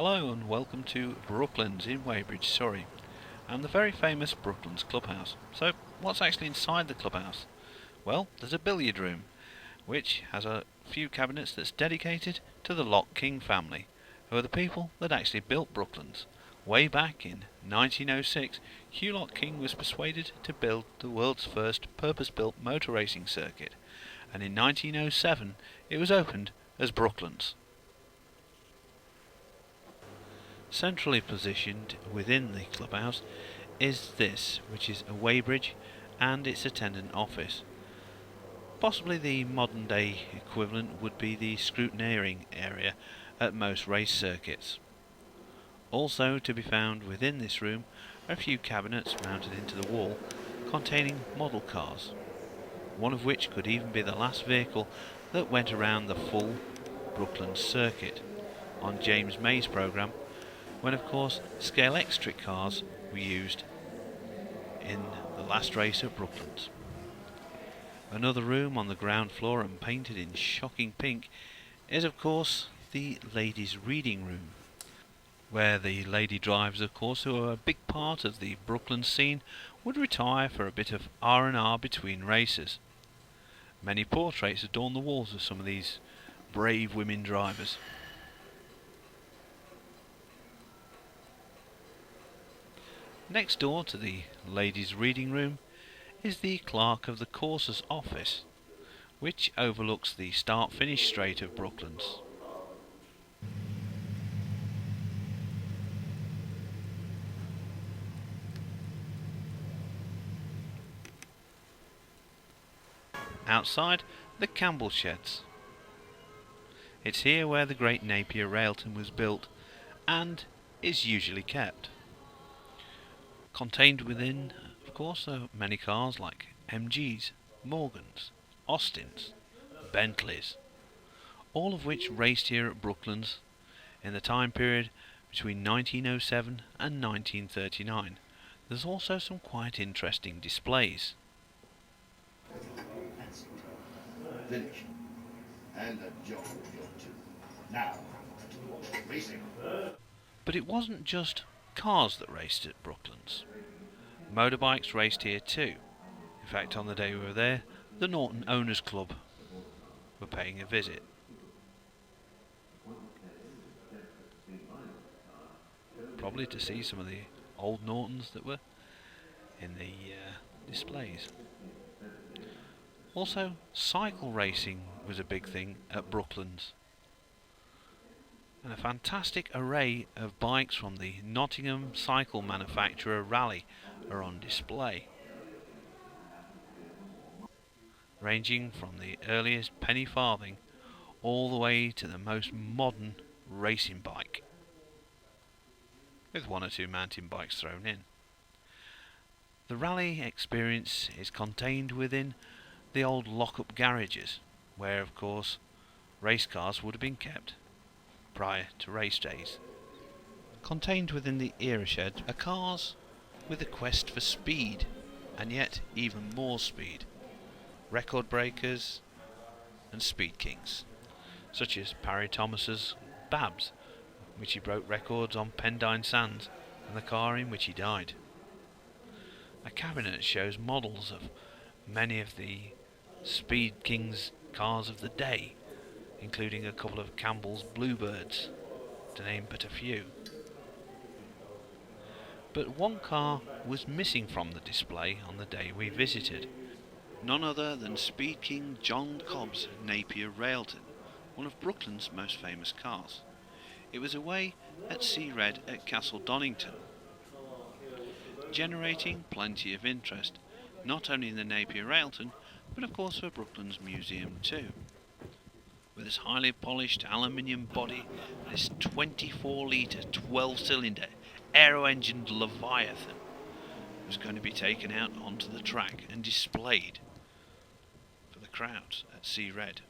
Hello and welcome to Brooklands in Weybridge, Surrey, and the very famous Brooklands Clubhouse. So, what's actually inside the clubhouse? Well, there's a billiard room, which has a few cabinets that's dedicated to the Lock King family, who are the people that actually built Brooklands. Way back in 1906, Hugh Lock King was persuaded to build the world's first purpose-built motor racing circuit, and in 1907 it was opened as Brooklands. Centrally positioned within the clubhouse is this, which is a weighbridge and its attendant office. Possibly the modern day equivalent would be the scrutineering area at most race circuits. Also to be found within this room are a few cabinets mounted into the wall containing model cars, one of which could even be the last vehicle that went around the full Brooklands circuit on James May's programme, when of course scale electric cars were used in the last race at Brooklands. Another room on the ground floor and painted in shocking pink is of course the ladies' reading room, where the lady drivers, of course, who are a big part of the Brooklands scene, would retire for a bit of R&R between races. Many portraits adorn the walls of some of these brave women drivers. Next door to the ladies' reading room is the clerk of the courser's office, which overlooks the start-finish straight of Brooklands. Outside, the Campbell Sheds. It's here where the great Napier Railton was built and is usually kept. Contained within, of course, are many cars like MGs, Morgans, Austins, Bentleys, all of which raced here at Brooklands in the time period between 1907 and 1939. There's also some quite interesting displays. Finish. And a job or two. Now, racing. But it wasn't just cars that raced at Brooklands. Motorbikes raced here too. In fact, on the day we were there, the Norton Owners Club were paying a visit. Probably to see some of the old Nortons that were in the displays. Also, cycle racing was a big thing at Brooklands, and a fantastic array of bikes from the Nottingham cycle manufacturer Raleigh are on display, ranging from the earliest penny farthing all the way to the most modern racing bike, with one or two mountain bikes thrown in. The Raleigh experience is contained within the old lock-up garages, where of course race cars would have been kept prior to race days. Contained within the era shed are cars with a quest for speed, and yet even more speed, record breakers and speed kings, such as Parry Thomas's Babs, which he broke records on Pendine Sands, and the car in which he died. A cabinet shows models of many of the Speed King's cars of the day, including a couple of Campbell's Bluebirds, to name but a few. But one car was missing from the display on the day we visited. None other than Speed King John Cobb's Napier Railton, one of Brooklands' most famous cars. It was away at Sea Red at Castle Donington, generating plenty of interest, not only in the Napier Railton, but of course for Brooklands Museum too. With its highly polished aluminium body and its 24-litre 12-cylinder aero-engined Leviathan was going to be taken out onto the track and displayed for the crowds at Sea Red.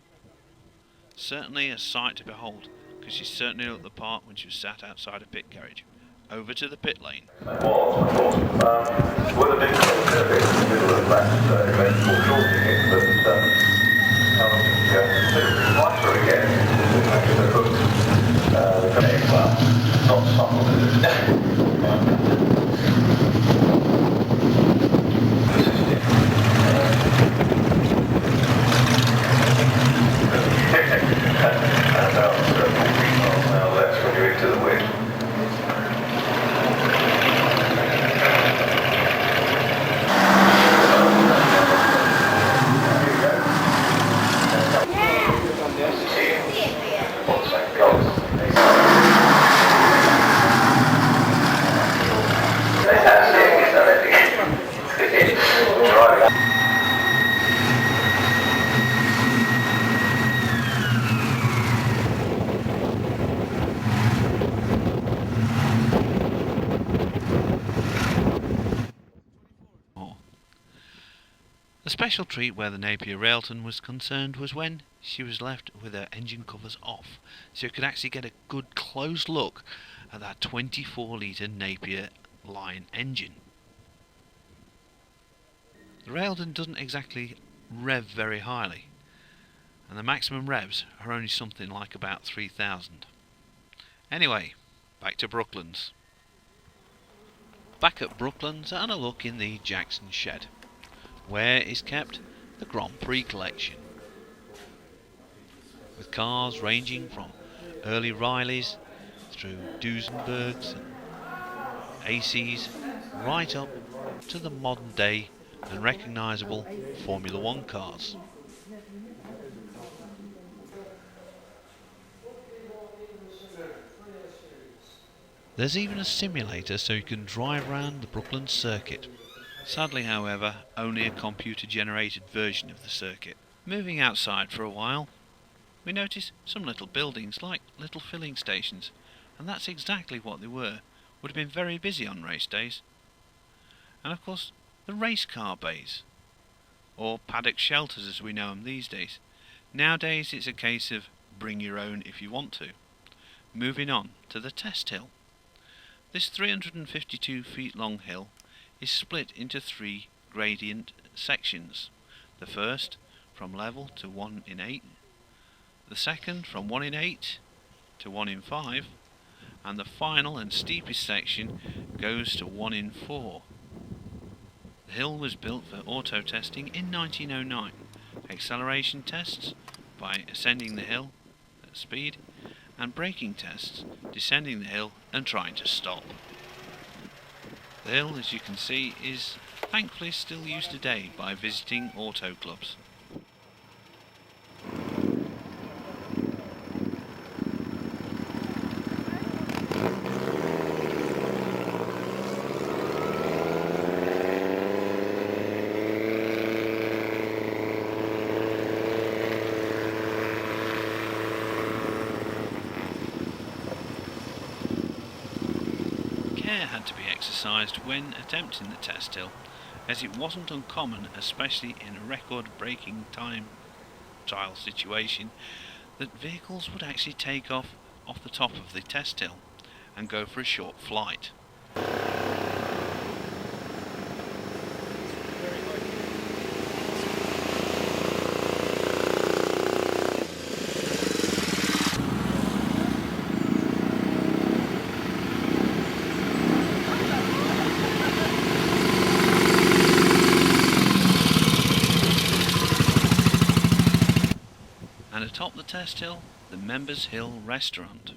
Certainly a sight to behold, because she certainly looked the part when she was sat outside a pit garage. Over to the pit lane. With a big circuit in the middle of that event, foreshortening it, but considerably wider again. The well, special treat where the Napier Railton was concerned was when she was left with her engine covers off, so you could actually get a good close look at that 24 litre Napier line engine. The Railton doesn't exactly rev very highly, and the maximum revs are only something like about 3,000. Anyway, back to Brooklands. Back at Brooklands and a look in the Jackson shed, where is kept the Grand Prix collection, with cars ranging from early Rileys through Duesenbergs and ACs right up to the modern day and recognisable Formula One cars. There's even a simulator so you can drive around the Brooklands circuit. Sadly, however, only a computer-generated version of the circuit. Moving outside for a while, we notice some little buildings like little filling stations, and that's exactly what they were. Would have been very busy on race days. And of course, the race car bays, or paddock shelters as we know them these days. Nowadays it's a case of bring your own if you want to. Moving on to the test hill. This 352 feet long hill is split into 3 gradient sections. The first from level to 1 in 8, the second from 1 in 8 to 1 in 5, and the final and steepest section goes to 1 in 4. The hill was built for auto testing in 1909, acceleration tests by ascending the hill at speed, and braking tests descending the hill and trying to stop. The hill, as you can see, is thankfully still used today by visiting auto clubs. Had to be exercised when attempting the test hill, as it wasn't uncommon, especially in a record-breaking time trial situation, that vehicles would actually take off the top of the test hill and go for a short flight. Atop the test hill, the Members Hill restaurant.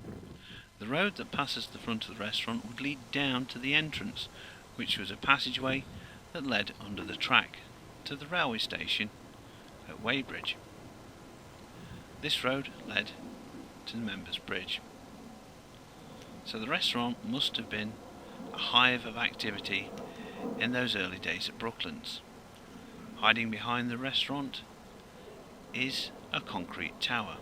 The road that passes the front of the restaurant would lead down to the entrance, which was a passageway that led under the track to the railway station at Weybridge. This road led to the Members Bridge. So the restaurant must have been a hive of activity in those early days at Brooklands. Hiding behind the restaurant is a concrete tower.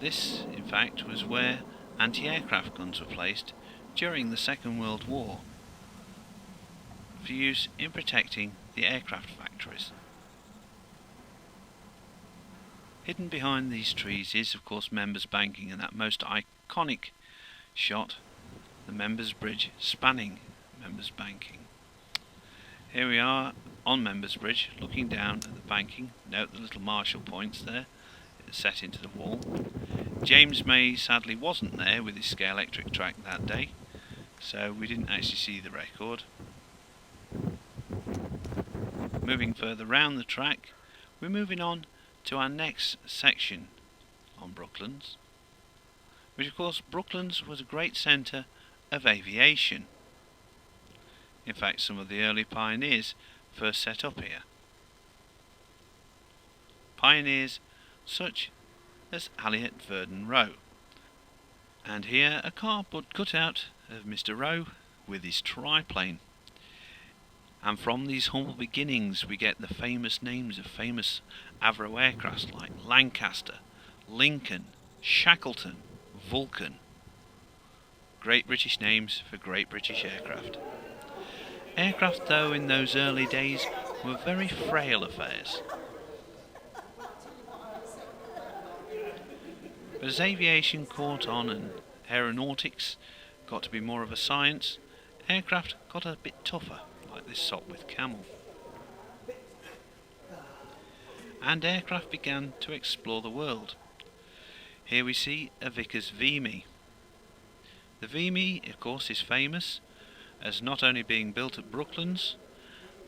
This, in fact, was where anti-aircraft guns were placed during the Second World War for use in protecting the aircraft factories. Hidden behind these trees is, of course, Members Banking, and that most iconic shot, the Members Bridge spanning Members Banking. Here we are on Members Bridge, looking down at the banking. Note the little Marshall points there, set into the wall. James May sadly wasn't there with his Scalextric track that day, so we didn't actually see the record. Moving further round the track, we're moving on to our next section on Brooklands, which of course Brooklands was a great centre of aviation. In fact, some of the early pioneers first set up here. Pioneers such as Elliot Verdon Roe. And here a cardboard cutout of Mr. Roe with his triplane. And from these humble beginnings we get the famous names of famous Avro aircrafts like Lancaster, Lincoln, Shackleton, Vulcan. Great British names for great British aircraft. Aircraft, though, in those early days were very frail affairs. But as aviation caught on and aeronautics got to be more of a science, aircraft got a bit tougher, like this Sopwith Camel. And aircraft began to explore the world. Here we see a Vickers Vimy. The Vimy, of course, is famous as not only being built at Brooklands,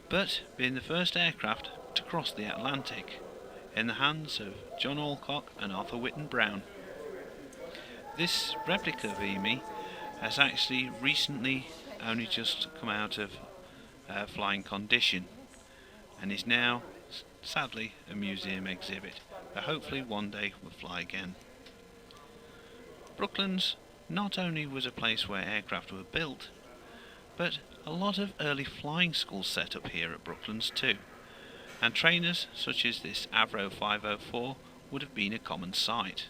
but being the first aircraft to cross the Atlantic, in the hands of John Alcock and Arthur Whitten Brown. This replica Vimy has actually recently only just come out of flying condition and is now sadly a museum exhibit, but hopefully one day will fly again. Brooklands not only was a place where aircraft were built, but a lot of early flying schools set up here at Brooklands too, and trainers such as this Avro 504 would have been a common sight.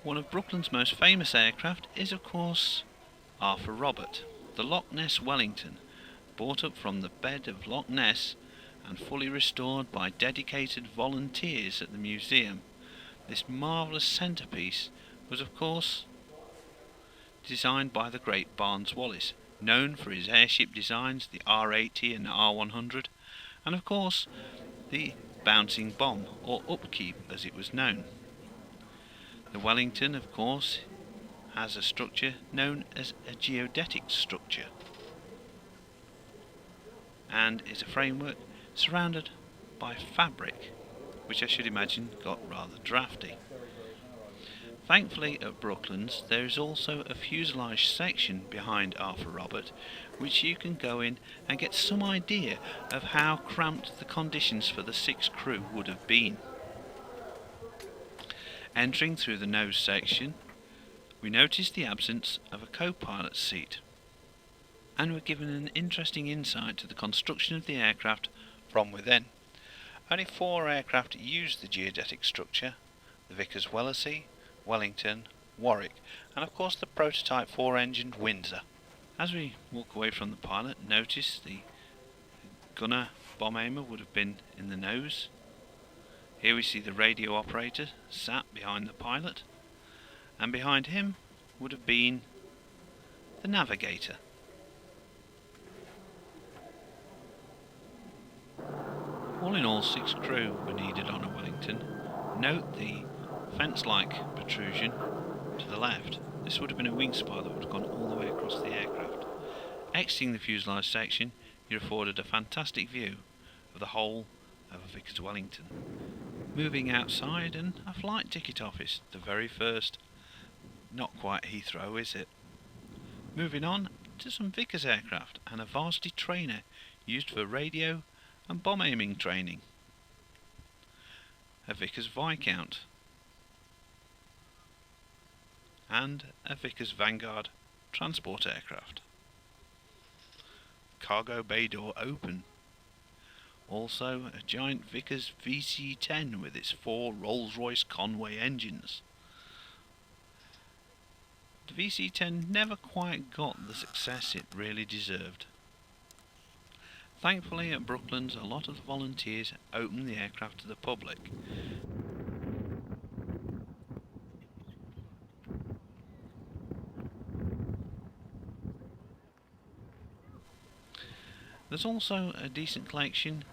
One of Brooklands' most famous aircraft is of course Arthur Robert, the Loch Ness Wellington, brought up from the bed of Loch Ness and fully restored by dedicated volunteers at the museum. This marvellous centrepiece was of course designed by the great Barnes Wallis, known for his airship designs, the R80 and R100, and of course the bouncing bomb, or upkeep as it was known. The Wellington, of course, has a structure known as a geodetic structure, and is a framework surrounded by fabric, which I should imagine got rather drafty. Thankfully at Brooklands there is also a fuselage section behind Arthur Robert, which you can go in and get some idea of how cramped the conditions for the 6 crew would have been. Entering through the nose section, we notice the absence of a co-pilot's seat, and we're given an interesting insight to the construction of the aircraft from within. Only 4 aircraft use the geodetic structure: the Vickers Vimy, Wellington, Warwick, and of course the prototype 4-engined Windsor. As we walk away from the pilot, notice the gunner bomb aimer would have been in the nose. Here we see the radio operator sat behind the pilot, and behind him would have been the navigator. All in all, 6 crew were needed on a Wellington. Note the fence-like protrusion to the left. This would have been a wing spar that would have gone all the way across the aircraft. Exiting the fuselage section, you're afforded a fantastic view of the whole of a Vickers Wellington. Moving outside, and a flight ticket office, the very first. Not quite Heathrow, is it? Moving on to some Vickers aircraft and a Varsity trainer used for radio and bomb aiming training. A Vickers Viscount and a Vickers Vanguard transport aircraft. Cargo bay door open. Also a giant Vickers VC-10 with its 4 Rolls-Royce Conway engines. The VC-10 never quite got the success it really deserved. Thankfully at Brooklands a lot of the volunteers opened the aircraft to the public. There's also a decent collection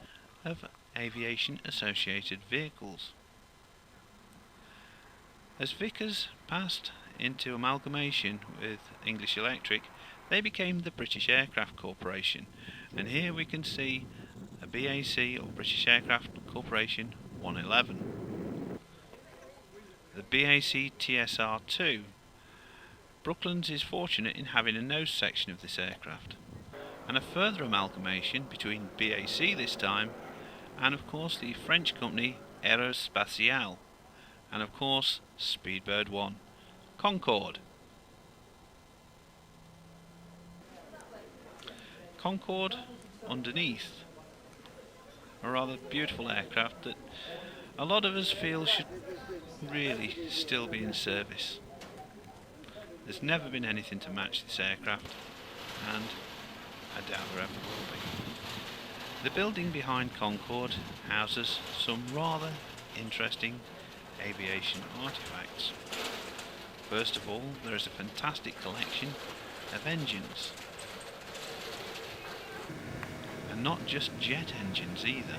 of aviation associated vehicles. As Vickers passed into amalgamation with English Electric, they became the British Aircraft Corporation, and here we can see a BAC, or British Aircraft Corporation 111. The BAC TSR-2. Brooklands is fortunate in having a nose section of this aircraft, and a further amalgamation between BAC this time and of course the French company Aerospatiale, and of course Speedbird 1, Concorde. Concorde underneath, a rather beautiful aircraft that a lot of us feel should really still be in service. There's never been anything to match this aircraft, and I doubt there ever will be. The building behind Concorde houses some rather interesting aviation artifacts. First of all, there is a fantastic collection of engines. And not just jet engines either.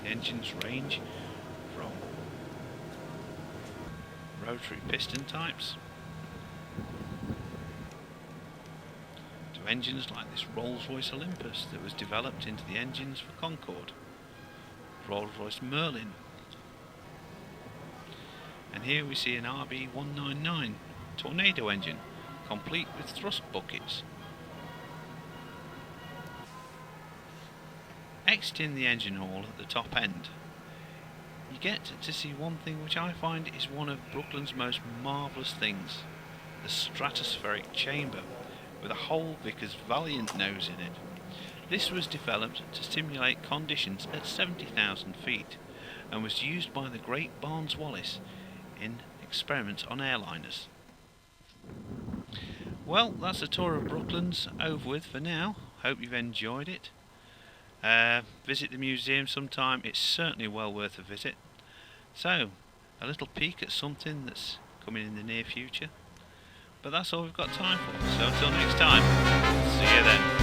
The engines range from rotary piston types to engines like this Rolls-Royce Olympus that was developed into the engines for Concorde, Rolls-Royce Merlin. And here we see an RB199 Tornado engine, complete with thrust buckets. Exiting the engine hall at the top end, you get to see one thing which I find is one of Brooklands' most marvellous things: the stratospheric chamber with a whole Vickers Valiant nose in it. This was developed to simulate conditions at 70,000 feet and was used by the great Barnes Wallis in experiments on airliners. Well, that's the tour of Brooklands over with for now. Hope you've enjoyed it. Visit the museum sometime, it's certainly well worth a visit. So, a little peek at something that's coming in the near future. But that's all we've got time for, so until next time, see you then.